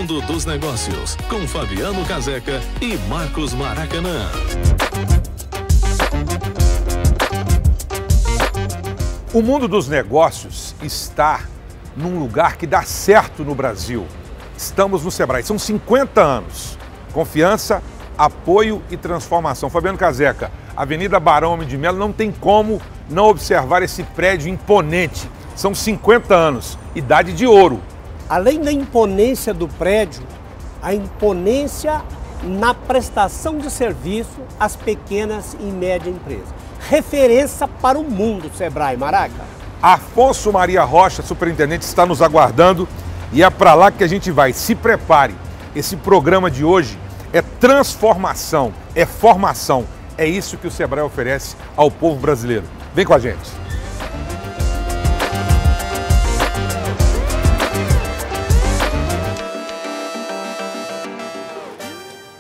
Mundo dos Negócios, com Fabiano Caseca e Marcos Maracanã. O mundo dos negócios está num lugar que dá certo no Brasil. Estamos no Sebrae, são 50 anos. Confiança, apoio e transformação. Fabiano Caseca, Avenida Barão Homem de Melo, não tem como não observar esse prédio imponente. São 50 anos, idade de ouro. Além da imponência do prédio, a imponência na prestação de serviço às pequenas e médias empresas. Referência para o mundo, Sebrae, Maraca. Afonso Maria Rocha, superintendente, está nos aguardando e é para lá que a gente vai. Se prepare. Esse programa de hoje é transformação, é formação. É isso que o Sebrae oferece ao povo brasileiro. Vem com a gente.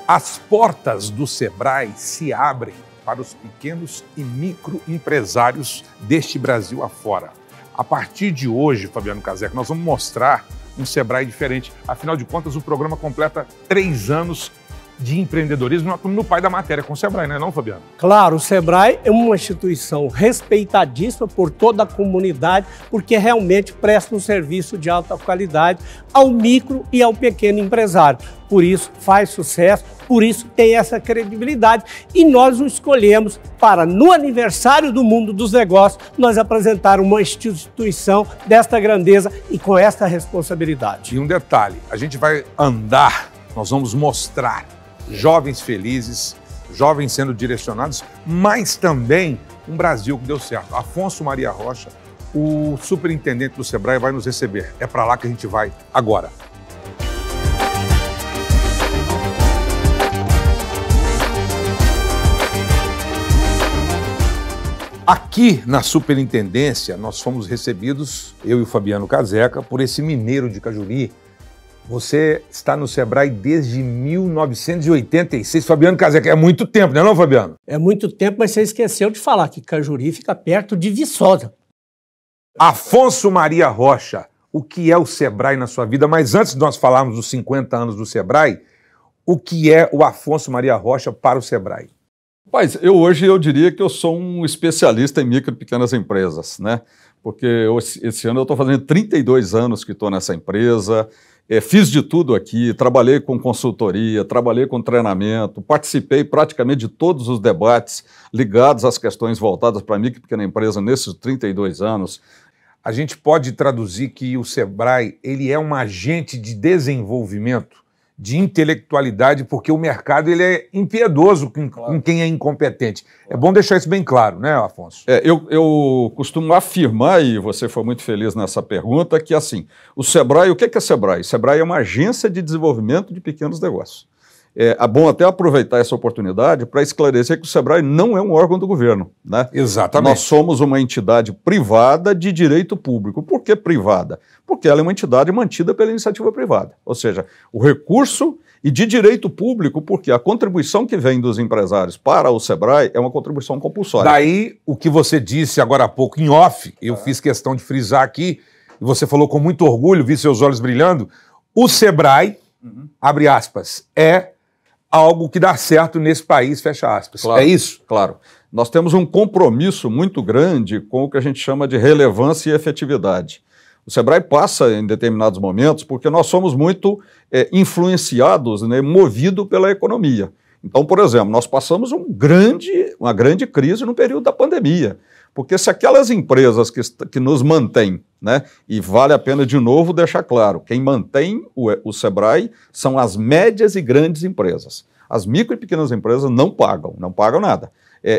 As portas do Sebrae se abrem para os pequenos e microempresários deste Brasil afora. A partir de hoje, Fabiano Caseca, nós vamos mostrar um Sebrae diferente. Afinal de contas, o programa completa 3 anos de empreendedorismo. Nós estamos no pai da matéria com o Sebrae, não é não, Fabiano? Claro, o Sebrae é uma instituição respeitadíssima por toda a comunidade, porque realmente presta um serviço de alta qualidade ao micro e ao pequeno empresário. Por isso faz sucesso, por isso tem essa credibilidade. E nós o escolhemos para, no aniversário do mundo dos negócios, nós apresentar uma instituição desta grandeza e com esta responsabilidade. E um detalhe, a gente vai andar, nós vamos mostrar jovens felizes, jovens sendo direcionados, mas também um Brasil que deu certo. Afonso Maria Rocha, o superintendente do Sebrae, vai nos receber. É para lá que a gente vai agora. Aqui na superintendência, nós fomos recebidos, eu e o Fabiano Caseca, por esse mineiro de Cajuri. Você está no Sebrae desde 1986. Fabiano Caseca, é muito tempo, não é não, Fabiano? É muito tempo, mas você esqueceu de falar que Cajuri fica perto de Viçosa. Afonso Maria Rocha, o que é o Sebrae na sua vida? Mas antes de nós falarmos dos 50 anos do Sebrae, o que é o Afonso Maria Rocha para o Sebrae? Rapaz, hoje eu diria que eu sou um especialista em micro e pequenas empresas, né? Porque esse ano eu estou fazendo 32 anos que estou nessa empresa, fiz de tudo aqui, trabalhei com consultoria, trabalhei com treinamento, participei praticamente de todos os debates ligados às questões voltadas para a micro e pequena empresa nesses 32 anos. A gente pode traduzir que o Sebrae ele é um agente de desenvolvimento, de intelectualidade, porque o mercado ele é impiedoso com quem é incompetente. É bom deixar isso bem claro, né, Afonso? Eu costumo afirmar, e você foi muito feliz nessa pergunta, que assim, o Sebrae, o que é Sebrae? Sebrae é uma agência de desenvolvimento de pequenos negócios. É bom até aproveitar essa oportunidade para esclarecer que o Sebrae não é um órgão do governo, né? Exatamente. Nós somos uma entidade privada de direito público. Por que privada? Porque ela é uma entidade mantida pela iniciativa privada. Ou seja, o recurso e de direito público, porque a contribuição que vem dos empresários para o Sebrae é uma contribuição compulsória. Daí, o que você disse agora há pouco em off, eu fiz questão de frisar aqui, e você falou com muito orgulho, vi seus olhos brilhando, o Sebrae, abre aspas, é algo que dá certo nesse país, fecha aspas. Claro, é isso? Claro. Nós temos um compromisso muito grande com o que a gente chama de relevância e efetividade. O Sebrae passa em determinados momentos porque nós somos muito influenciados, né, movidos pela economia. Então, por exemplo, nós passamos uma grande crise no período da pandemia. Porque se aquelas empresas que nos mantêm, né, e vale a pena de novo deixar claro, quem mantém o Sebrae são as médias e grandes empresas. As micro e pequenas empresas não pagam nada.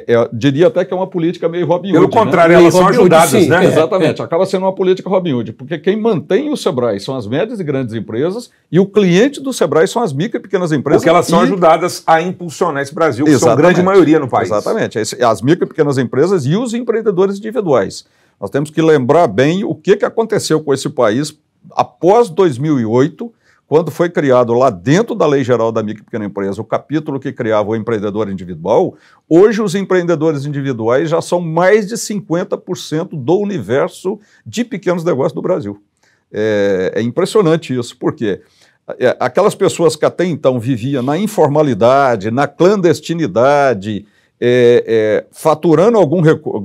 Eu diria até que é uma política meio Robin Hood. Pelo contrário, elas são ajudadas, sim, né? Exatamente, acaba sendo uma política Robin Hood, porque quem mantém o Sebrae são as médias e grandes empresas e o cliente do Sebrae são as micro e pequenas empresas. Porque elas são ajudadas a impulsionar esse Brasil, que são a grande maioria no país. Exatamente, as micro e pequenas empresas e os empreendedores individuais. Nós temos que lembrar bem o que aconteceu com esse país após 2008, quando foi criado lá dentro da Lei Geral da Micro e Pequena Empresa o capítulo que criava o empreendedor individual. Hoje os empreendedores individuais já são mais de 50% do universo de pequenos negócios do Brasil. É impressionante isso, porque aquelas pessoas que até então viviam na informalidade, na clandestinidade, faturando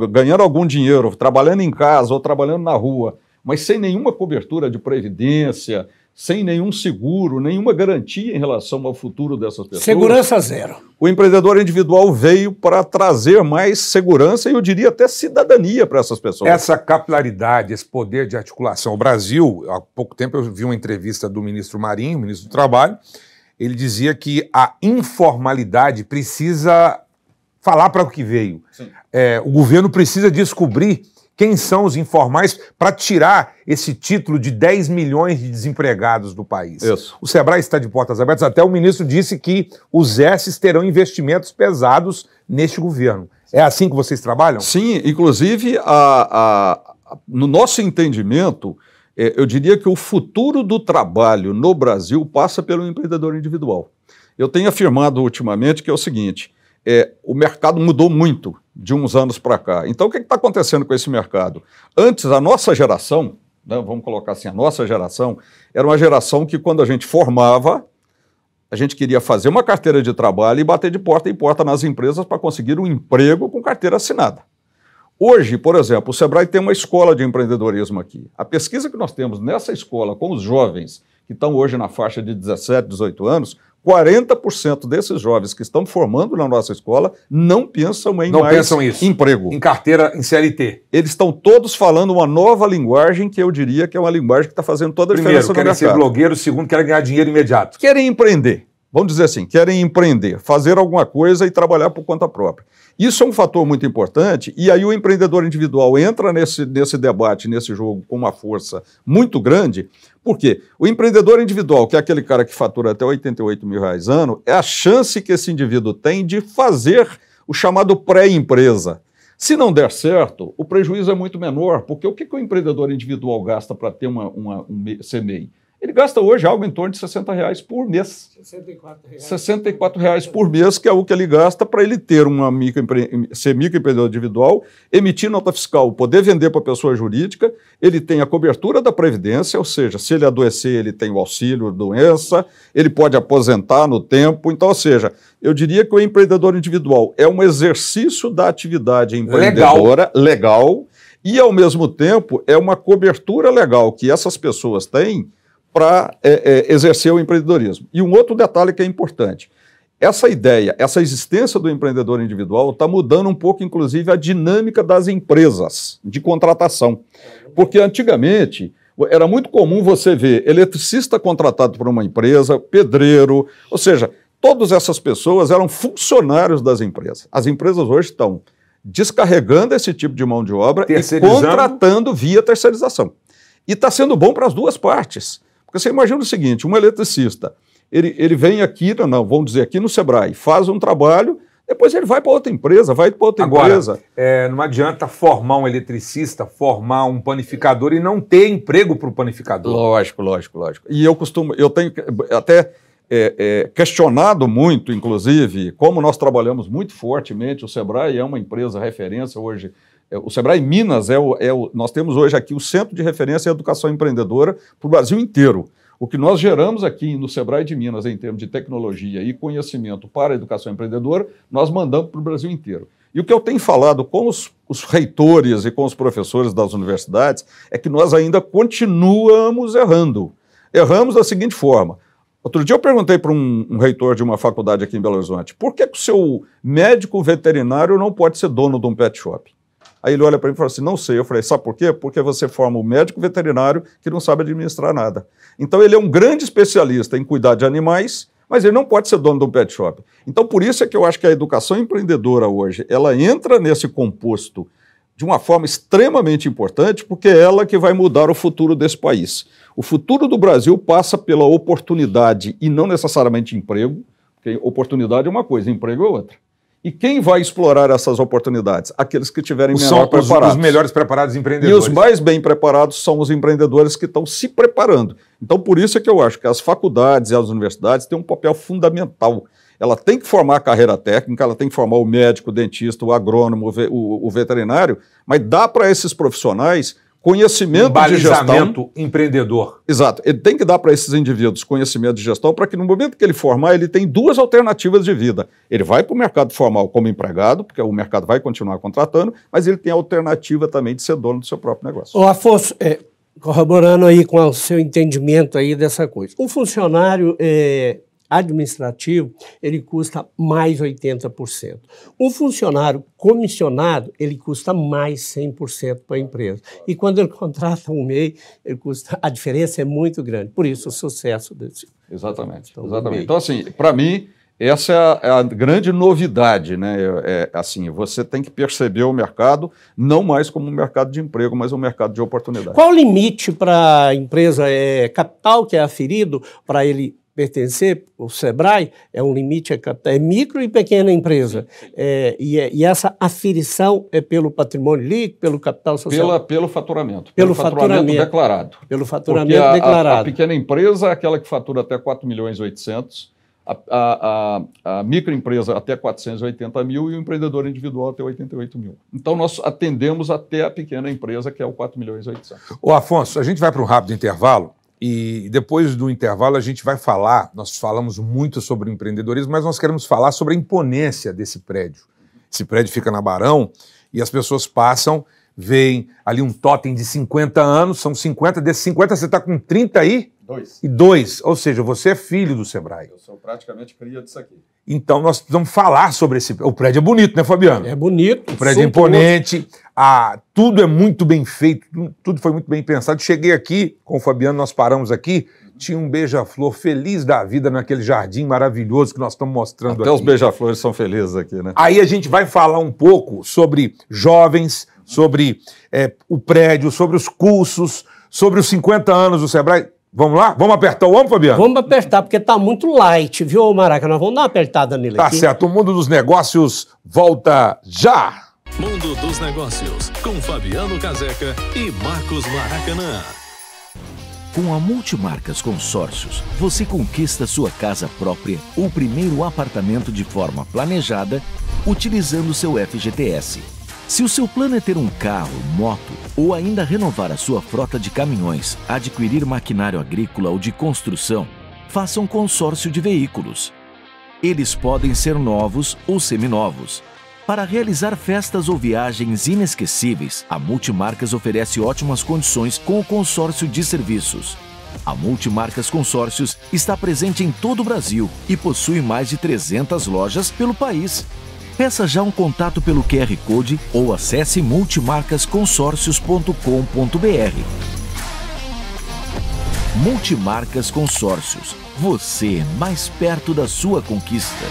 ganhando algum dinheiro, trabalhando em casa ou trabalhando na rua, mas sem nenhuma cobertura de previdência, sem nenhum seguro, nenhuma garantia em relação ao futuro dessas pessoas. Segurança zero. O empreendedor individual veio para trazer mais segurança e eu diria até cidadania para essas pessoas. Essa capilaridade, esse poder de articulação. O Brasil, há pouco tempo eu vi uma entrevista do ministro Marinho, ministro do Trabalho, ele dizia que a informalidade precisa falar para o que veio. O governo precisa descobrir quem são os informais para tirar esse título de 10 milhões de desempregados do país. Isso. O Sebrae está de portas abertas, até o ministro disse que os ESs terão investimentos pesados neste governo. É assim que vocês trabalham? Sim, inclusive no nosso entendimento, eu diria que o futuro do trabalho no Brasil passa pelo empreendedor individual. Eu tenho afirmado ultimamente que é o seguinte, o mercado mudou muito de uns anos para cá. Então, o que está acontecendo com esse mercado? Antes, a nossa geração, né, vamos colocar assim, a nossa geração, era uma geração que quando a gente formava, a gente queria fazer uma carteira de trabalho e bater de porta em porta nas empresas para conseguir um emprego com carteira assinada. Hoje, por exemplo, o Sebrae tem uma escola de empreendedorismo aqui. A pesquisa que nós temos nessa escola com os jovens que estão hoje na faixa de 17, 18 anos, 40% desses jovens que estão formando na nossa escola não pensam em emprego. Em carteira, em CLT. Eles estão todos falando uma nova linguagem que eu diria que é uma linguagem que está fazendo toda a diferença no mercado. Primeiro, querem ser blogueiro. Segundo, querem ganhar dinheiro imediato. Querem empreender. Vamos dizer assim, querem empreender, fazer alguma coisa e trabalhar por conta própria. Isso é um fator muito importante e aí o empreendedor individual entra nesse debate, nesse jogo com uma força muito grande, porque o empreendedor individual, que é aquele cara que fatura até R$88 mil ano, é a chance que esse indivíduo tem de fazer o chamado pré-empresa. Se não der certo, o prejuízo é muito menor, porque o que o empreendedor individual gasta para ter um CMEI? Ele gasta hoje algo em torno de R$60 por mês. R$64 por mês, que é o que ele gasta para ele ter ser microempreendedor individual, emitir nota fiscal, poder vender para a pessoa jurídica, ele tem a cobertura da Previdência, ou seja, se ele adoecer, ele tem o auxílio doença, ele pode aposentar no tempo. Então, ou seja, eu diria que o empreendedor individual é um exercício da atividade empreendedora legal e, ao mesmo tempo, é uma cobertura legal que essas pessoas têm para exercer o empreendedorismo. E um outro detalhe que é importante, essa ideia, essa existência do empreendedor individual está mudando um pouco, inclusive, a dinâmica das empresas de contratação. Porque antigamente era muito comum você ver eletricista contratado por uma empresa, pedreiro, ou seja, todas essas pessoas eram funcionários das empresas. As empresas hoje estão descarregando esse tipo de mão de obra e contratando via terceirização. E está sendo bom para as duas partes. Porque você imagina o seguinte, um eletricista, ele vem aqui, vamos dizer, aqui no Sebrae, faz um trabalho, depois ele vai para outra empresa, empresa. Não adianta formar um eletricista, formar um panificador e não ter emprego para o panificador. Lógico. E eu tenho até questionado muito, inclusive, como nós trabalhamos muito fortemente, o Sebrae é uma empresa referência hoje. O Sebrae Minas nós temos hoje aqui o Centro de Referência em Educação Empreendedora para o Brasil inteiro. O que nós geramos aqui no Sebrae de Minas em termos de tecnologia e conhecimento para a educação empreendedora, nós mandamos para o Brasil inteiro. E o que eu tenho falado com os reitores e com os professores das universidades é que nós ainda continuamos errando. Erramos da seguinte forma. Outro dia eu perguntei para um reitor de uma faculdade aqui em Belo Horizonte, por que o seu médico veterinário não pode ser dono de um pet shop? Aí ele olha para mim e fala assim, não sei. Eu falei, sabe por quê? Porque você forma um médico veterinário que não sabe administrar nada. Então ele é um grande especialista em cuidar de animais, mas ele não pode ser dono de um pet shop. Então por isso é que eu acho que a educação empreendedora hoje, ela entra nesse composto de uma forma extremamente importante, porque é ela que vai mudar o futuro desse país. O futuro do Brasil passa pela oportunidade e não necessariamente emprego, porque oportunidade é uma coisa, emprego é outra. E quem vai explorar essas oportunidades? Aqueles que tiverem melhor preparados. Os melhores preparados empreendedores. E os mais bem preparados são os empreendedores que estão se preparando. Então, por isso é que eu acho que as faculdades e as universidades têm um papel fundamental. Ela tem que formar a carreira técnica, ela tem que formar o médico, o dentista, o agrônomo, o veterinário, mas dá para esses profissionais conhecimento de gestão. Empreendedor. Exato. Ele tem que dar para esses indivíduos conhecimento de gestão para que no momento que ele formar, ele tem duas alternativas de vida. Ele vai para o mercado formal como empregado, porque o mercado vai continuar contratando, mas ele tem a alternativa também de ser dono do seu próprio negócio. Ô Afonso, corroborando aí com o seu entendimento aí dessa coisa. Um funcionário administrativo, ele custa mais 80%. Um funcionário comissionado, ele custa mais 100% para a empresa. E quando ele contrata um MEI, a diferença é muito grande. Por isso, o sucesso desse. Exatamente. Então, assim, para mim, essa é a grande novidade, né? Assim, você tem que perceber o mercado não mais como um mercado de emprego, mas um mercado de oportunidade. Qual o limite para a empresa? Capital que é aferido para ele pertencer, o Sebrae é um limite, é micro e pequena empresa. E essa aferição é pelo patrimônio líquido, pelo capital social? Pelo faturamento. Pelo faturamento declarado. Pelo faturamento declarado. A pequena empresa é aquela que fatura até 4.800.000, a microempresa até 480 mil e o empreendedor individual até 88 mil. Então, nós atendemos até a pequena empresa, que é o 4.800.000. Ô Afonso, a gente vai para um rápido intervalo. E depois do intervalo a gente vai falar, nós falamos muito sobre o empreendedorismo, mas nós queremos falar sobre a imponência desse prédio. Esse prédio fica na Barão e as pessoas passam, veem ali um totem de 50 anos, são 50, desses 50 você está com 30 aí? Dois. Ou seja, você é filho do Sebrae. Eu sou praticamente cria disso aqui. Então nós vamos falar sobre esse... O prédio é bonito, né, Fabiano? É bonito. O prédio é imponente, tudo é muito bem feito, tudo foi muito bem pensado. Cheguei aqui, com o Fabiano, nós paramos aqui, tinha um beija-flor feliz da vida naquele jardim maravilhoso que nós estamos mostrando aqui. Até os beija-flores são felizes aqui, né? Aí a gente vai falar um pouco sobre jovens, sobre o prédio, sobre os cursos, sobre os 50 anos do Sebrae. Vamos lá? Vamos apertar o ombro, Fabiano? Vamos apertar, porque tá muito light, viu, Maraca? Nós vamos dar uma apertada nele aqui. Tá certo, o Mundo dos Negócios volta já! Mundo dos Negócios, com Fabiano Caseca e Marcos Maracanã. Com a Multimarcas Consórcios, você conquista sua casa própria ou primeiro apartamento de forma planejada, utilizando seu FGTS. Se o seu plano é ter um carro, moto ou ainda renovar a sua frota de caminhões, adquirir maquinário agrícola ou de construção, faça um consórcio de veículos. Eles podem ser novos ou seminovos. Para realizar festas ou viagens inesquecíveis, a Multimarcas oferece ótimas condições com o consórcio de serviços. A Multimarcas Consórcios está presente em todo o Brasil e possui mais de 300 lojas pelo país. Peça já um contato pelo QR Code ou acesse multimarcasconsórcios.com.br. Multimarcas Consórcios. Você mais perto da sua conquista.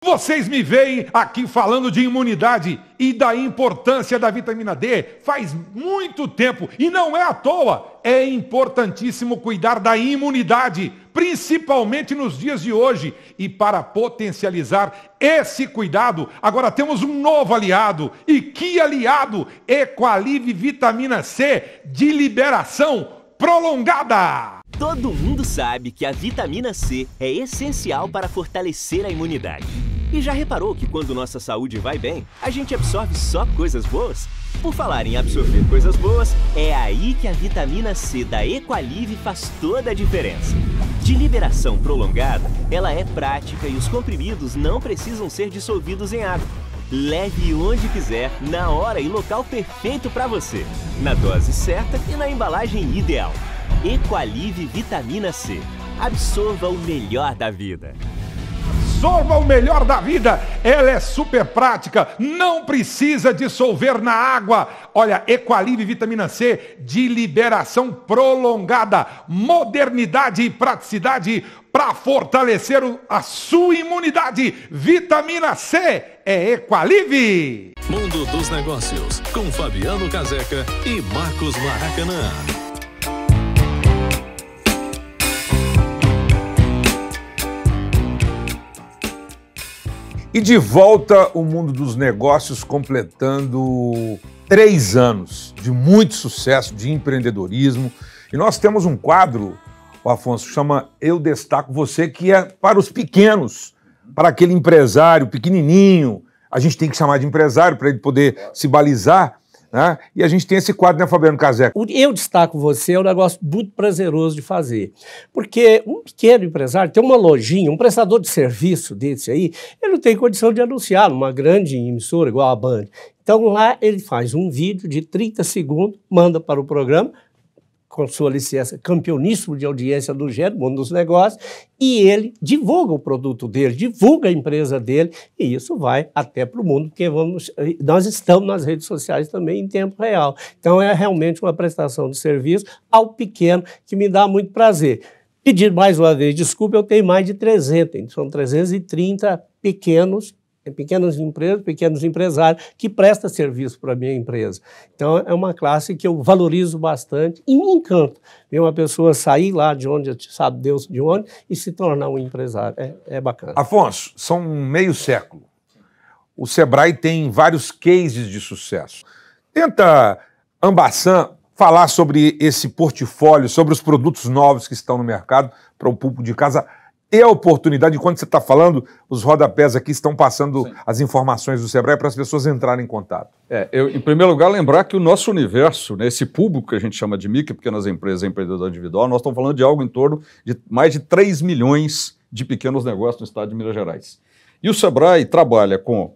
Vocês me veem aqui falando de imunidade e da importância da vitamina D faz muito tempo e não é à toa. É importantíssimo cuidar da imunidade, principalmente nos dias de hoje. E para potencializar esse cuidado, agora temos um novo aliado. E que aliado? Equalive Vitamina C de liberação prolongada. Todo mundo sabe que a vitamina C é essencial para fortalecer a imunidade. E já reparou que quando nossa saúde vai bem, a gente absorve só coisas boas? Por falar em absorver coisas boas, é aí que a vitamina C da Equalive faz toda a diferença. De liberação prolongada, ela é prática e os comprimidos não precisam ser dissolvidos em água. Leve onde quiser, na hora e local perfeito para você. Na dose certa e na embalagem ideal. Equalive Vitamina C. Absorva o melhor da vida. Absorva o melhor da vida. Ela é super prática, não precisa dissolver na água. Olha, Equalive Vitamina C de liberação prolongada. Modernidade e praticidade para fortalecer a sua imunidade. Vitamina C é Equalive. Mundo dos Negócios, com Fabiano Caseca e Marcos Maracanã. E de volta o Mundo dos Negócios, completando 3 anos de muito sucesso, de empreendedorismo. E nós temos um quadro, o Afonso, chama Eu Destaco Você, que é para os pequenos, para aquele empresário pequenininho, a gente tem que chamar de empresário para ele poder se balizar, né? E a gente tem esse quadro, né, Fabiano Caseca? Eu destaco você, é um negócio muito prazeroso de fazer. Porque um pequeno empresário tem uma lojinha, um prestador de serviço desse aí, ele não tem condição de anunciar numa grande emissora igual a Band. Então lá ele faz um vídeo de 30 segundos, manda para o programa, com sua licença, campeoníssimo de audiência do gênero, mundo dos negócios, e ele divulga o produto dele, divulga a empresa dele, e isso vai até para o mundo, porque nós estamos nas redes sociais também em tempo real. Então é realmente uma prestação de serviço ao pequeno que me dá muito prazer. Pedir mais uma vez desculpa, eu tenho mais de 300, são 330 pequenas empresas, pequenos empresários que prestam serviço para a minha empresa. Então, é uma classe que eu valorizo bastante e me encanta ver uma pessoa sair lá de onde, sabe Deus de onde, e se tornar um empresário. É bacana. Afonso, são meio século. O Sebrae tem vários cases de sucesso. Tenta, Ambassan, falar sobre esse portfólio, sobre os produtos novos que estão no mercado para o público de casa. Ter a oportunidade, enquanto você está falando, os rodapés aqui estão passando as informações do Sebrae para as pessoas entrarem em contato. Em primeiro lugar, lembrar que o nosso universo, né, esse público que a gente chama de micro e pequenas empresas, empreendedor individual, nós estamos falando de algo em torno de mais de 3 milhões de pequenos negócios no estado de Minas Gerais. E o Sebrae trabalha com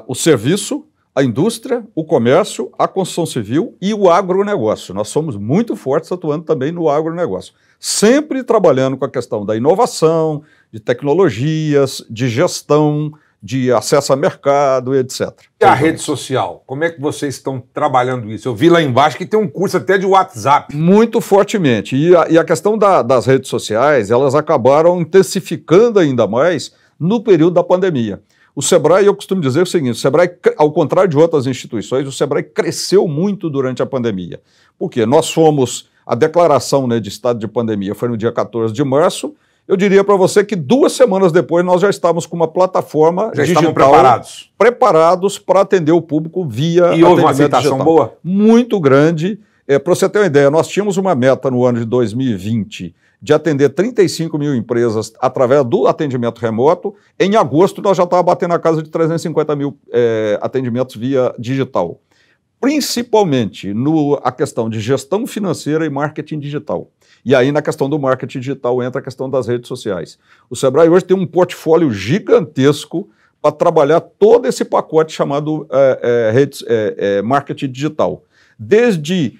o serviço, a indústria, o comércio, a construção civil e o agronegócio. Nós somos muito fortes atuando também no agronegócio. Sempre trabalhando com a questão da inovação, de tecnologias, de gestão, de acesso a mercado, etc. E a rede social? Como é que vocês estão trabalhando isso? Eu vi lá embaixo que tem um curso até de WhatsApp. Muito fortemente. E a questão das redes sociais, elas acabaram intensificando ainda mais no período da pandemia. O Sebrae, eu costumo dizer o seguinte, o Sebrae, ao contrário de outras instituições, o Sebrae cresceu muito durante a pandemia. Por quê? Nós fomos, a declaração, né, de estado de pandemia foi no dia 14 de março, eu diria para você que 2 semanas depois nós já estávamos com uma plataforma digital preparados para atender o público via e houve uma aceitação boa? Muito grande. Para você ter uma ideia, nós tínhamos uma meta no ano de 2020 de atender 35 mil empresas através do atendimento remoto. Em agosto, nós já estávamos batendo a casa de 350 mil atendimentos via digital. Principalmente a questão de gestão financeira e marketing digital. E aí, na questão do marketing digital, entra a questão das redes sociais. O Sebrae hoje tem um portfólio gigantesco para trabalhar todo esse pacote chamado marketing digital. Desde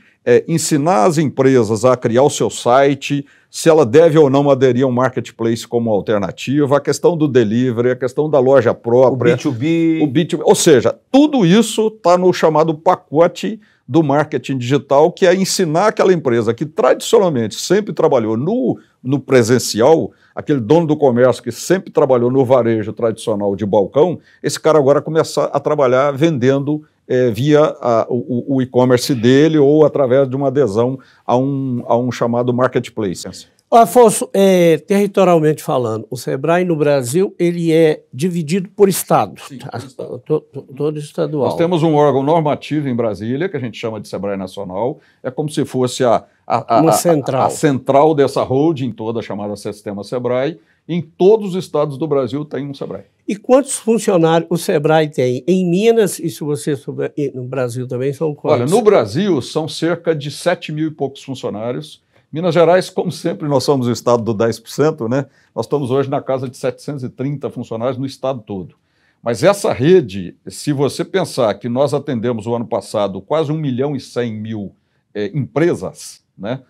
ensinar as empresas a criar o seu site, se ela deve ou não aderir a um marketplace como alternativa, a questão do delivery, a questão da loja própria. O B2B. Ou seja, tudo isso está no chamado pacote do marketing digital, que é ensinar aquela empresa que tradicionalmente sempre trabalhou no presencial, aquele dono do comércio que sempre trabalhou no varejo tradicional de balcão, esse cara agora começa a trabalhar vendendo via o e-commerce dele ou através de uma adesão a um chamado marketplace. Afonso, territorialmente falando, o Sebrae no Brasil ele é dividido por estado, todo estadual. Nós temos um órgão normativo em Brasília, que a gente chama de Sebrae Nacional, é como se fosse a central dessa holding toda, chamada Sistema Sebrae. Em todos os estados do Brasil tem um Sebrae. E quantos funcionários o Sebrae tem? Em Minas, e se você souber, no Brasil também são quantos? Olha, no Brasil são cerca de 7 mil e poucos funcionários. Minas Gerais, como sempre, nós somos o estado do 10%, né? Nós estamos hoje na casa de 730 funcionários no estado todo. Mas essa rede, se você pensar que nós atendemos o ano passado quase 1.100.000 empresas, né?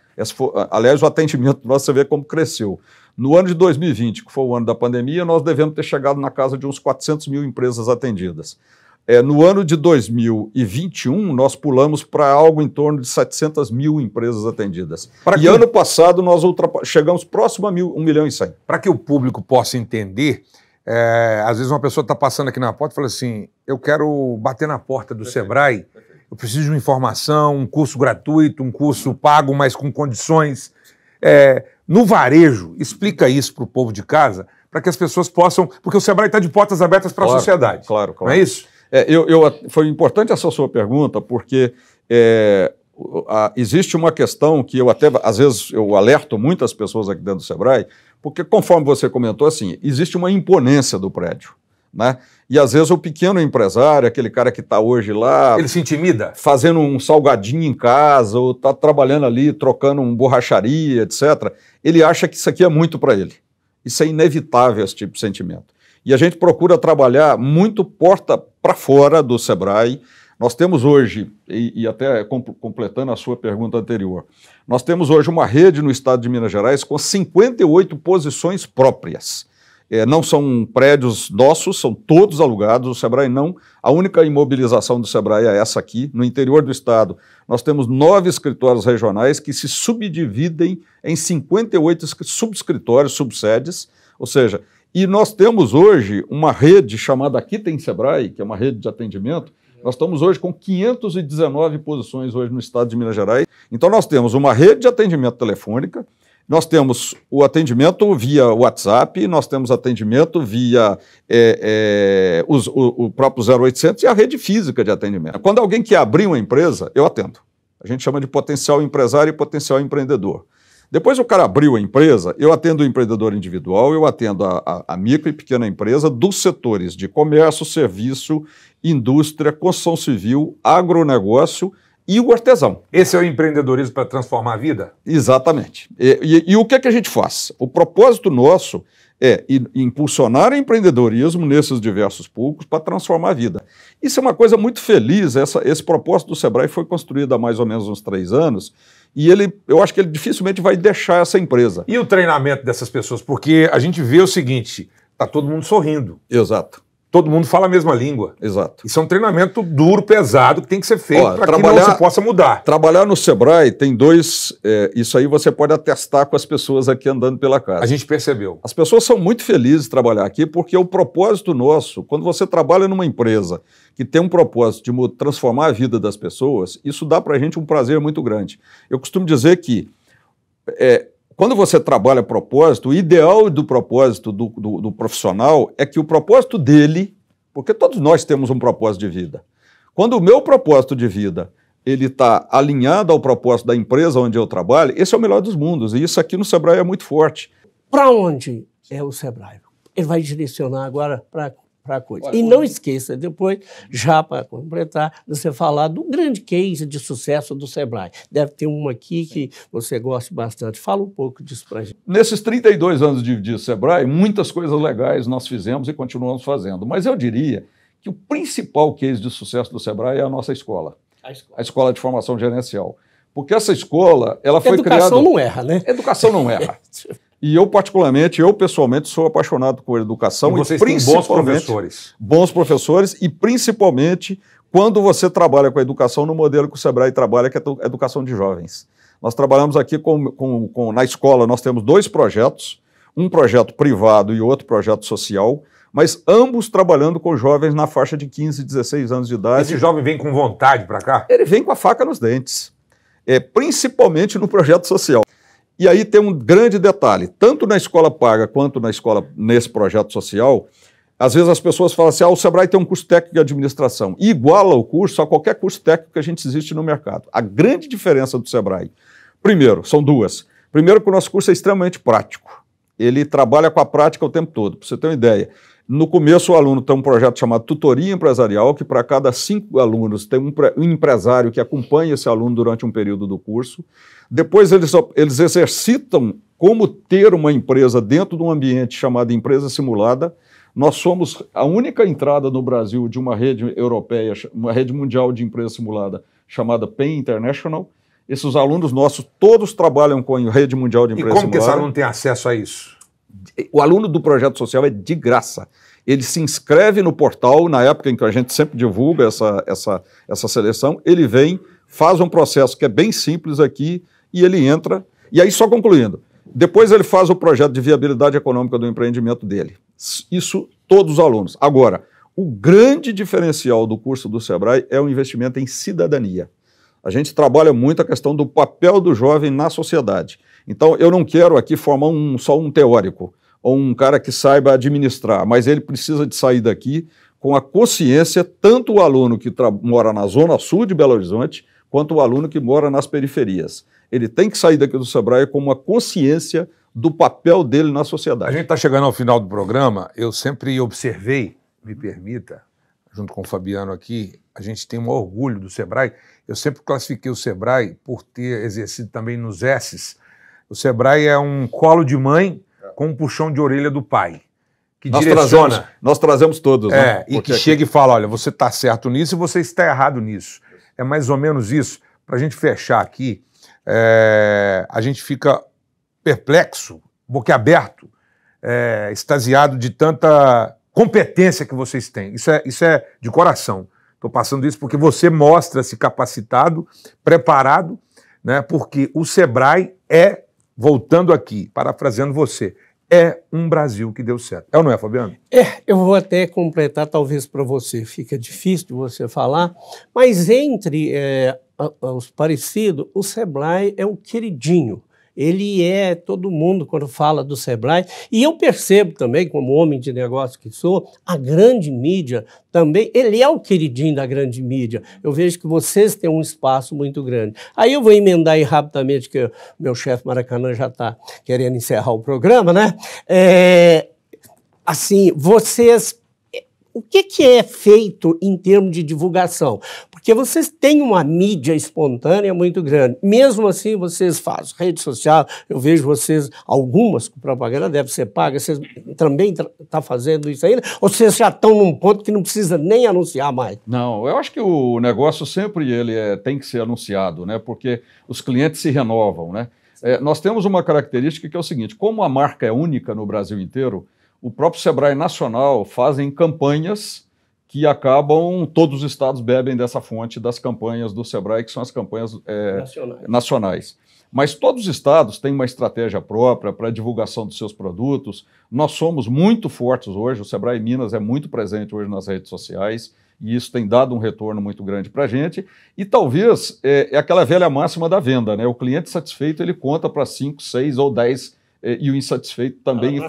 Aliás, o atendimento nosso, você vê como cresceu. No ano de 2020, que foi o ano da pandemia, nós devemos ter chegado na casa de uns 400 mil empresas atendidas. No ano de 2021, nós pulamos para algo em torno de 700 mil empresas atendidas. Ano passado, nós chegamos próximo a 1.100.000. Para que o público possa entender, às vezes uma pessoa está passando aqui na porta e fala assim, eu quero bater na porta do Sebrae, eu preciso de uma informação, um curso gratuito, um curso pago, mas com condições. No varejo, explica isso para o povo de casa, para que as pessoas possam... Porque o Sebrae está de portas abertas para a sociedade. Claro. Não é isso? Foi importante essa sua pergunta, porque existe uma questão que eu até, às vezes, eu alerto muitas pessoas aqui dentro do Sebrae, porque conforme você comentou, assim, existe uma imponência do prédio. né? E às vezes o pequeno empresário, aquele cara que está hoje lá... Ele se intimida? Fazendo um salgadinho em casa, ou está trabalhando ali, trocando uma borracharia, etc. Ele acha que isso aqui é muito para ele. Isso é inevitável, esse tipo de sentimento. E a gente procura trabalhar muito porta para fora do Sebrae. Nós temos hoje, e até completando a sua pergunta anterior, nós temos hoje uma rede no estado de Minas Gerais com 58 posições próprias. Não são prédios nossos, são todos alugados, o Sebrae não. A única imobilização do Sebrae é essa aqui. No interior do estado, nós temos 9 escritórios regionais que se subdividem em 58 subescritórios, subsedes, ou seja, e nós temos hoje uma rede chamada Aqui Tem Sebrae, que é uma rede de atendimento. Nós estamos hoje com 519 posições hoje no estado de Minas Gerais. Então nós temos uma rede de atendimento telefônica, nós temos o atendimento via WhatsApp, nós temos atendimento via o próprio 0800 e a rede física de atendimento. Quando alguém quer abrir uma empresa, eu atendo. A gente chama de potencial empresário e potencial empreendedor. Depois o cara abriu a empresa, eu atendo o empreendedor individual, eu atendo a micro e pequena empresa dos setores de comércio, serviço, indústria, construção civil, agronegócio e o artesão. Esse é o empreendedorismo para transformar a vida? Exatamente. E o que é que a gente faz? O propósito nosso é impulsionar o empreendedorismo nesses diversos públicos para transformar a vida. Isso é uma coisa muito feliz, esse propósito do Sebrae foi construído há mais ou menos uns 3 anos, e eu acho que ele dificilmente vai deixar essa empresa. E o treinamento dessas pessoas? Porque a gente vê o seguinte, está todo mundo sorrindo. Exato. Todo mundo fala a mesma língua. Exato. Isso é um treinamento duro, pesado, que tem que ser feito para que não se possa mudar. Trabalhar no Sebrae tem 2... isso aí você pode atestar com as pessoas aqui andando pela casa. A gente percebeu. As pessoas são muito felizes de trabalhar aqui porque o propósito nosso, quando você trabalha numa empresa que tem um propósito de transformar a vida das pessoas, isso dá para a gente um prazer muito grande. Eu costumo dizer que quando você trabalha propósito, o ideal do propósito do profissional é que o propósito dele, porque todos nós temos um propósito de vida. Quando o meu propósito de vida ele está alinhado ao propósito da empresa onde eu trabalho, esse é o melhor dos mundos. E isso aqui no Sebrae é muito forte. Para onde é o Sebrae? Ele vai direcionar agora para a coisa. E não esqueça, depois, já para completar, você falar do grande case de sucesso do Sebrae. Deve ter uma aqui que você gosta bastante. Fala um pouco disso para a gente. Nesses 32 anos de Sebrae, muitas coisas legais nós fizemos e continuamos fazendo. Mas eu diria que o principal case de sucesso do Sebrae é a nossa escola. A escola de formação gerencial. Porque essa escola, ela foi criada... Educação não erra, né? Educação não erra. E eu, particularmente, pessoalmente, sou apaixonado por educação. E vocês têm bons professores. Bons professores e, principalmente, quando você trabalha com a educação no modelo que o Sebrae trabalha, que é a educação de jovens. Nós trabalhamos aqui na escola, nós temos 2 projetos, um projeto privado e outro projeto social, mas ambos trabalhando com jovens na faixa de 15, 16 anos de idade. Esse jovem vem com vontade para cá? Ele vem com a faca nos dentes, principalmente no projeto social. E aí tem um grande detalhe, tanto na escola paga quanto nesse projeto social, às vezes as pessoas falam assim, o Sebrae tem um curso técnico de administração, e iguala o curso a qualquer curso técnico que a gente existe no mercado. A grande diferença do Sebrae, primeiro, são 2. Primeiro que o nosso curso é extremamente prático, ele trabalha com a prática o tempo todo, para você ter uma ideia. No começo o aluno tem um projeto chamado Tutoria Empresarial, que para cada 5 alunos tem um empresário que acompanha esse aluno durante um período do curso. Depois eles exercitam como ter uma empresa dentro de um ambiente chamado empresa simulada. Nós somos a única entrada no Brasil de uma rede europeia, uma rede mundial de empresa simulada chamada PEN International. Esses alunos nossos todos trabalham com a rede mundial de empresa simulada. E como que esse aluno tem acesso a isso? O aluno do projeto social é de graça. Ele se inscreve no portal, na época em que a gente sempre divulga essa seleção, ele vem, faz um processo que é bem simples aqui, e ele entra, e aí só concluindo, depois ele faz o projeto de viabilidade econômica do empreendimento dele. Isso todos os alunos. Agora, o grande diferencial do curso do Sebrae é o investimento em cidadania. A gente trabalha muito a questão do papel do jovem na sociedade. Então, eu não quero aqui formar só um teórico, ou um cara que saiba administrar, mas ele precisa de sair daqui com a consciência, tanto o aluno que mora na zona sul de Belo Horizonte, quanto o aluno que mora nas periferias. Ele tem que sair daqui do Sebrae com uma consciência do papel dele na sociedade. A gente está chegando ao final do programa, eu sempre observei me permita, junto com o Fabiano aqui, a gente tem um orgulho do Sebrae. Eu sempre classifiquei o Sebrae por ter exercido também nos S's. O Sebrae é um colo de mãe com um puxão de orelha do pai, que direciona. Nós trazemos todos, né? E que chega e fala, olha, você está certo nisso e você está errado nisso. É mais ou menos isso. Para a gente fechar aqui, a gente fica perplexo, boquiaberto, extasiado de tanta competência que vocês têm. Isso é de coração. Estou passando isso porque você mostra-se capacitado, preparado, né? Porque o Sebrae voltando aqui, parafraseando você, é um Brasil que deu certo. É ou não é, Fabiano? Eu vou até completar, talvez para você fica difícil de você falar, mas entre os parecidos, o Sebrae é o queridinho. Ele todo mundo quando fala do Sebrae, e eu percebo também, como homem de negócio que sou, a grande mídia também, ele é o queridinho da grande mídia. Eu vejo que vocês têm um espaço muito grande. Aí eu vou emendar aí rapidamente, que o meu chefe Maracanã já está querendo encerrar o programa, né? Assim, vocês... O que é feito em termos de divulgação? Porque vocês têm uma mídia espontânea muito grande. Mesmo assim, vocês fazem rede social, eu vejo vocês, algumas com propaganda deve ser paga, vocês também estão fazendo isso ainda? Ou vocês já estão num ponto que não precisa nem anunciar mais? Não, eu acho que o negócio sempre tem que ser anunciado, né? Porque os clientes se renovam, né? Nós temos uma característica que é o seguinte, como a marca é única no Brasil inteiro, o próprio Sebrae Nacional fazem campanhas que acabam, todos os estados bebem dessa fonte das campanhas do Sebrae, que são as campanhas nacionais. Mas todos os estados têm uma estratégia própria para a divulgação dos seus produtos. Nós somos muito fortes hoje, o Sebrae Minas é muito presente hoje nas redes sociais, e isso tem dado um retorno muito grande para a gente. E talvez é aquela velha máxima da venda, né? O cliente satisfeito, ele conta para 5, 6 ou 10 e o insatisfeito também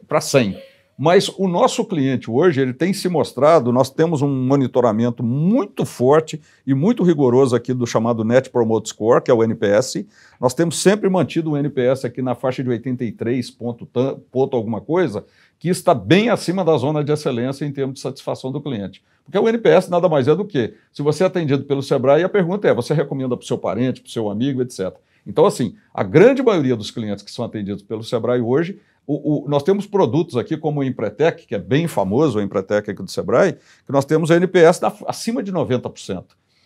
para 100. Mas o nosso cliente hoje, ele tem se mostrado, nós temos um monitoramento muito forte e muito rigoroso aqui do chamado Net Promoter Score, que é o NPS. Nós temos sempre mantido o NPS aqui na faixa de 83 ponto alguma coisa, que está bem acima da zona de excelência em termos de satisfação do cliente. Porque o NPS nada mais é do que, se você é atendido pelo Sebrae, a pergunta é, você recomenda para o seu parente, para o seu amigo, etc. Então, assim, a grande maioria dos clientes que são atendidos pelo Sebrae hoje, nós temos produtos aqui como o Empretec, que é bem famoso, o Empretec aqui do Sebrae, que nós temos a NPS acima de 90%.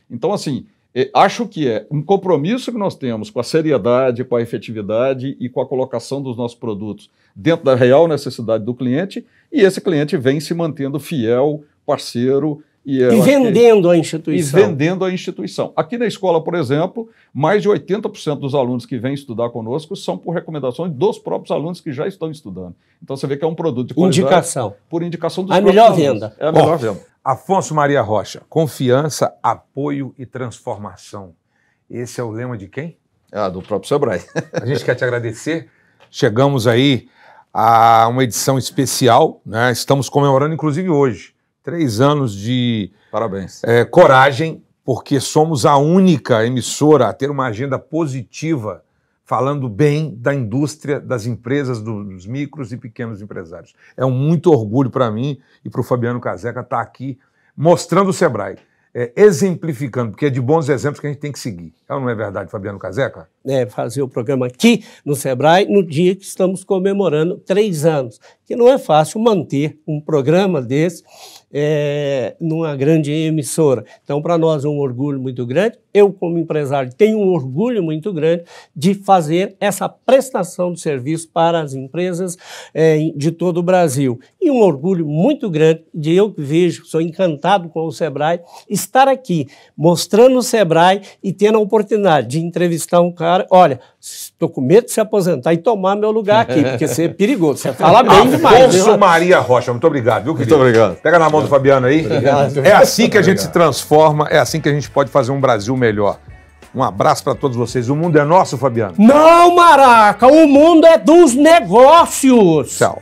Então, assim, acho que é um compromisso que nós temos com a seriedade, com a efetividade e com a colocação dos nossos produtos dentro da real necessidade do cliente, e esse cliente vem se mantendo fiel, parceiro, e vendendo a instituição. E vendendo a instituição. Aqui na escola, por exemplo, mais de 80% dos alunos que vêm estudar conosco são por recomendações dos próprios alunos que já estão estudando. Então você vê que é um produto de qualidade. Indicação. Por indicação dos próprios alunos. Venda. É a melhor venda. Afonso Maria Rocha, confiança, apoio e transformação. Esse é o lema de quem? Do próprio Sebrae. A gente quer te agradecer. Chegamos aí a uma edição especial, né? Estamos comemorando, inclusive, hoje. 3 anos de parabéns. Coragem, porque somos a única emissora a ter uma agenda positiva, falando bem da indústria, das empresas, dos micros e pequenos empresários. É um muito orgulho para mim e para o Fabiano Caseca estar aqui mostrando o Sebrae, exemplificando, porque é de bons exemplos que a gente tem que seguir. Não é verdade, Fabiano Caseca? Fazer o programa aqui no Sebrae no dia que estamos comemorando 3 anos, que não é fácil manter um programa desse numa grande emissora. Então, para nós é um orgulho muito grande. Eu, como empresário, tenho um orgulho muito grande de fazer essa prestação de serviço para as empresas de todo o Brasil. E um orgulho muito grande de eu que vejo, sou encantado com o Sebrae, estar aqui mostrando o Sebrae e tendo a oportunidade de entrevistar um cara. Olha, estou com medo de se aposentar e tomar meu lugar aqui, porque você é perigoso. Você fala bem demais. Afonso Maria Rocha, muito obrigado, viu, querido? Muito obrigado. Pega na mão do Fabiano aí. Obrigado. É assim que a gente se transforma, é assim que a gente pode fazer um Brasil melhor. Um abraço para todos vocês. O mundo é nosso, Fabiano? Não, Maraca, o mundo é dos negócios. Tchau.